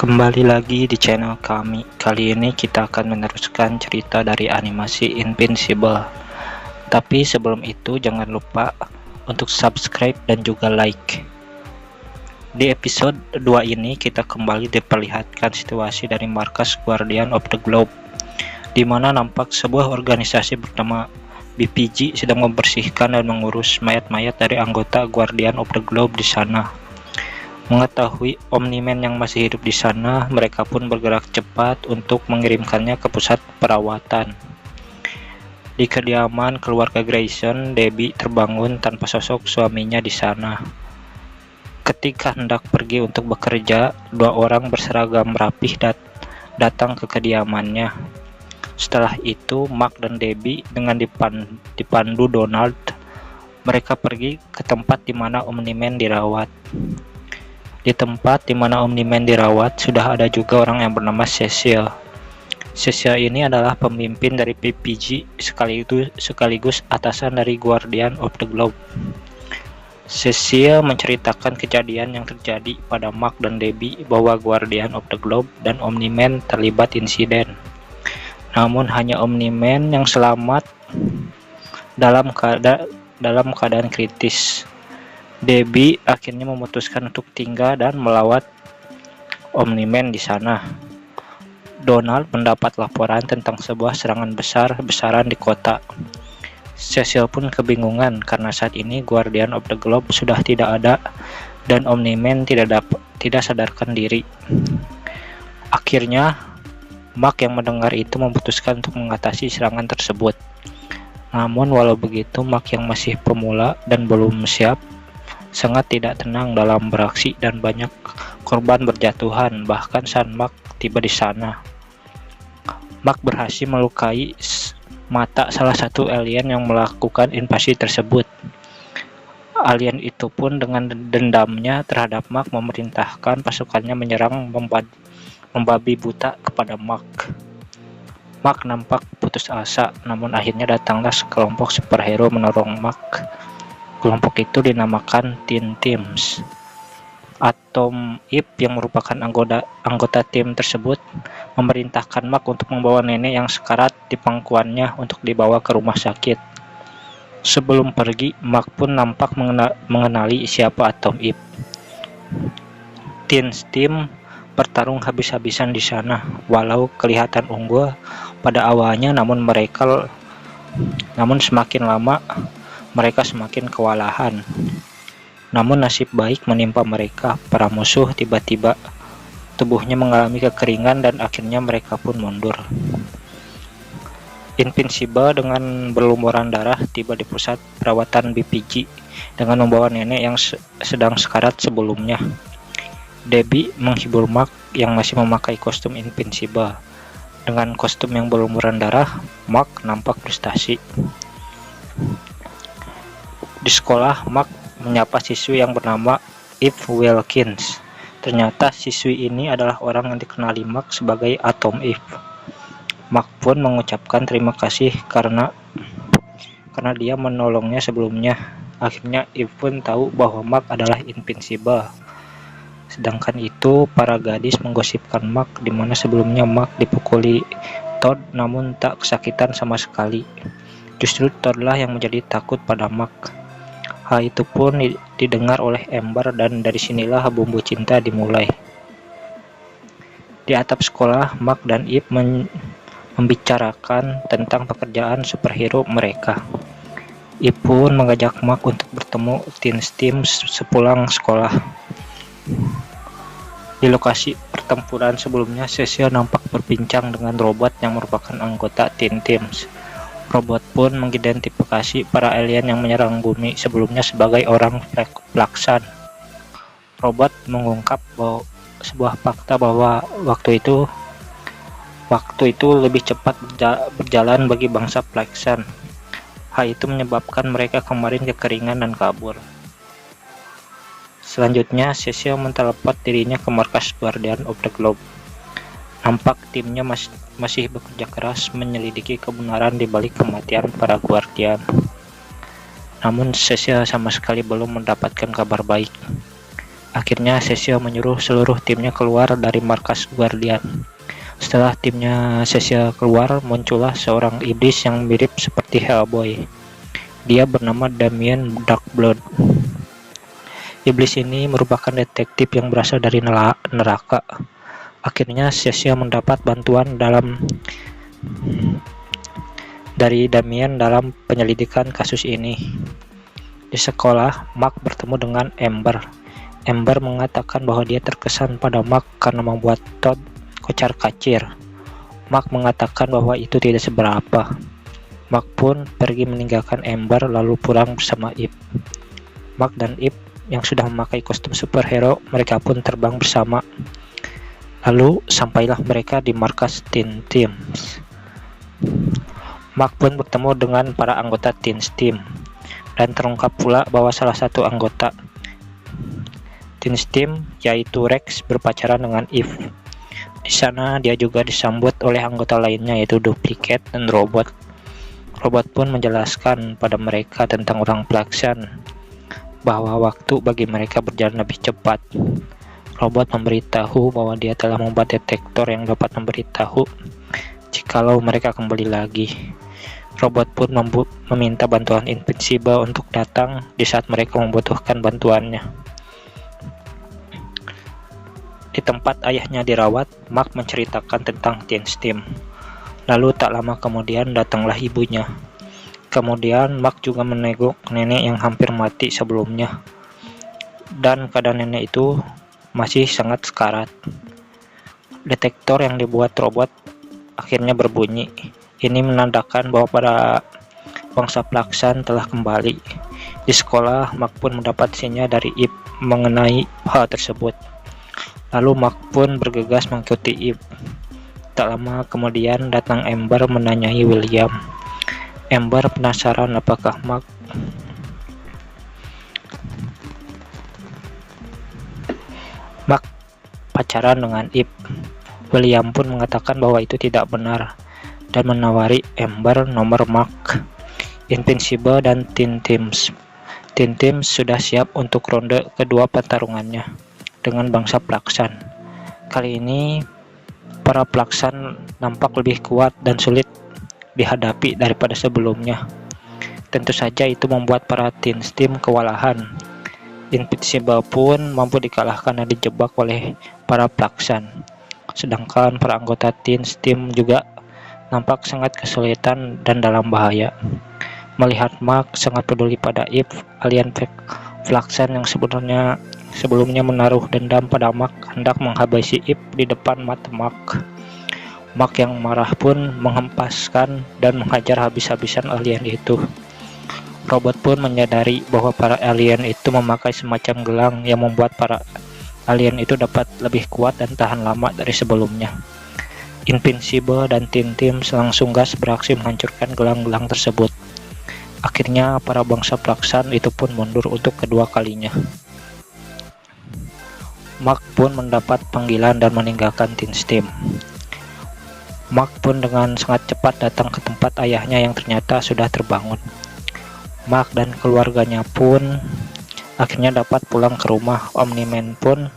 Kembali lagi di channel kami. Kali ini kita akan meneruskan cerita dari animasi Invincible. Tapi sebelum itu jangan lupa untuk subscribe dan juga like. Di episode 2 ini kita kembali diperlihatkan situasi dari markas Guardian of the Globe, di mana nampak sebuah organisasi bernama BPG sedang membersihkan dan mengurus mayat-mayat dari anggota Guardian of the Globe di sana. Mengetahui Omni-Man yang masih hidup di sana, mereka pun bergerak cepat untuk mengirimkannya ke pusat perawatan. Di kediaman keluarga Grayson, Debbie terbangun tanpa sosok suaminya di sana. Ketika hendak pergi untuk bekerja, dua orang berseragam rapih datang ke kediamannya. Setelah itu, Mark dan Debbie dengan dipandu Donald, mereka pergi ke tempat di mana Omni-Man dirawat. Di tempat di mana Omni-Man dirawat, sudah ada juga orang yang bernama Cecil. Cecil ini adalah pemimpin dari PPG sekaligus atasan dari Guardian of the Globe. Cecil menceritakan kejadian yang terjadi pada Mark dan Debbie bahwa Guardian of the Globe dan Omni-Man terlibat insiden. Namun hanya Omni-Man yang selamat dalam keadaan kritis. Debbie akhirnya memutuskan untuk tinggal dan melawat Omni-Man di sana. Donald mendapat laporan tentang sebuah serangan besar-besaran di kota. Cecil pun kebingungan karena saat ini Guardian of the Globe sudah tidak ada dan Omni-Man tidak sadarkan diri. Akhirnya, Mark yang mendengar itu memutuskan untuk mengatasi serangan tersebut. Namun walau begitu, Mark yang masih pemula dan belum siap sangat tidak tenang dalam beraksi dan banyak korban berjatuhan bahkan saat Mark tiba di sana. Mark berhasil melukai mata salah satu alien yang melakukan invasi tersebut. Alien itu pun dengan dendamnya terhadap Mark memerintahkan pasukannya menyerang membabi buta kepada Mark. Mark nampak putus asa, namun akhirnya datanglah sekelompok superhero menolong Mark. Kelompok itu dinamakan Teen Teams. Atom Eve yang merupakan anggota tim tersebut memerintahkan Mark untuk membawa nenek yang sekarat di pangkuannya untuk dibawa ke rumah sakit. Sebelum pergi, Mark pun nampak mengenali siapa Atom Eve. Teen Team bertarung habis-habisan di sana, walau kelihatan unggul pada awalnya, namun semakin lama mereka semakin kewalahan. Namun nasib baik menimpa mereka. Para musuh tiba-tiba tubuhnya mengalami kekeringan dan akhirnya mereka pun mundur. Invincible dengan berlumuran darah tiba di pusat perawatan BPG dengan membawa nenek yang sedang sekarat sebelumnya. Debbie menghibur Mark yang masih memakai kostum Invincible. Dengan kostum yang berlumuran darah, Mark nampak frustasi. Di sekolah, Mark menyapa siswi yang bernama Eve Wilkins. Ternyata siswi ini adalah orang yang dikenali Mark sebagai Atom Eve. Mark pun mengucapkan terima kasih karena dia menolongnya sebelumnya. Akhirnya Eve pun tahu bahwa Mark adalah Invincible. Sedangkan itu, para gadis menggosipkan Mark di mana sebelumnya Mark dipukuli Todd namun tak kesakitan sama sekali. Justru Todd lah yang menjadi takut pada Mark. Hal itu pun didengar oleh Amber dan dari sinilah bumbu cinta dimulai. Di atap sekolah, Mark dan Eve membicarakan tentang pekerjaan superhero mereka. Eve pun mengajak Mark untuk bertemu Teen Teams sepulang sekolah. Di lokasi pertempuran sebelumnya, Cecil nampak berbincang dengan robot yang merupakan anggota Teen Teams. Robot pun mengidentifikasi para alien yang menyerang bumi sebelumnya sebagai orang pelaksan. Robot mengungkap sebuah fakta bahwa waktu itu lebih cepat berjalan bagi bangsa Plexan. Hal itu menyebabkan mereka kemarin kekeringan dan kabur. Selanjutnya, Cecil menteleport dirinya ke markas Guardian of the Globe. Nampak timnya masih bekerja keras menyelidiki kebenaran di balik kematian para Guardian. Namun Cecil sama sekali belum mendapatkan kabar baik. Akhirnya Cecil menyuruh seluruh timnya keluar dari markas Guardian. Setelah timnya Cecil keluar, muncullah seorang iblis yang mirip seperti Hellboy. Dia bernama Damien Darkblood. Iblis ini merupakan detektif yang berasal dari neraka. Akhirnya Cecil mendapat bantuan dari Damien dalam penyelidikan kasus ini. Di sekolah, Mark bertemu dengan Amber. Amber mengatakan bahwa dia terkesan pada Mark karena membuat Todd kocar-kacir. Mark mengatakan bahwa itu tidak seberapa. Mark pun pergi meninggalkan Amber lalu pulang bersama Eve. Mark dan Eve yang sudah memakai kostum superhero, mereka pun terbang bersama. Lalu sampailah mereka di markas Teen Teams. Mark pun bertemu dengan para anggota Teen Team dan terungkap pula bahwa salah satu anggota Teen Team yaitu Rex berpacaran dengan Eve. Di sana dia juga disambut oleh anggota lainnya yaitu Duplicate dan Robot. Robot pun menjelaskan pada mereka tentang orang pelaksan bahwa waktu bagi mereka berjalan lebih cepat. Robot memberitahu bahwa dia telah membuat detektor yang dapat memberitahu jikalau mereka kembali lagi. Robot pun meminta bantuan Invincible untuk datang di saat mereka membutuhkan bantuannya. Di tempat ayahnya dirawat, Mark menceritakan tentang Teen Team. Lalu tak lama kemudian datanglah ibunya. Kemudian Mark juga menengok nenek yang hampir mati sebelumnya. Dan keadaan nenek itu masih sangat sekarat. Detektor yang dibuat robot akhirnya berbunyi. Ini menandakan bahwa para bangsa pelaksan telah kembali. Di sekolah, Mark pun mendapat sinyal dari Eve mengenai hal tersebut. Lalu Mark pun bergegas mengikuti Eve. Tak lama kemudian datang Amber menanyai William. Amber penasaran apakah Mark pacaran dengan Eve. William pun mengatakan bahwa itu tidak benar dan menawari Amber nomor Mark. Invincible dan Teen Teams. Teen Teams sudah siap untuk ronde kedua pertarungannya dengan bangsa pelaksan. Kali ini para pelaksan nampak lebih kuat dan sulit dihadapi daripada sebelumnya. Tentu saja itu membuat para Teen Team kewalahan. Invincible pun mampu dikalahkan dan dijebak oleh para pelaksan. Sedangkan para anggota Teen Team juga nampak sangat kesulitan dan dalam bahaya. Melihat Mark sangat peduli pada Eve, alien pelaksan yang sebelumnya menaruh dendam pada Mark hendak menghabisi Eve di depan mata Mark. Mark yang marah pun menghempaskan dan menghajar habis-habisan alien itu. Robot pun menyadari bahwa para alien itu memakai semacam gelang yang membuat para alien itu dapat lebih kuat dan tahan lama dari sebelumnya. Invincible dan Teen Team langsung gas beraksi menghancurkan gelang-gelang tersebut. Akhirnya para bangsa pelaksan itu pun mundur untuk kedua kalinya. Mark pun mendapat panggilan dan meninggalkan Teen Team. Mark pun dengan sangat cepat datang ke tempat ayahnya yang ternyata sudah terbangun. Mark dan keluarganya pun akhirnya dapat pulang ke rumah. Omni-Man pun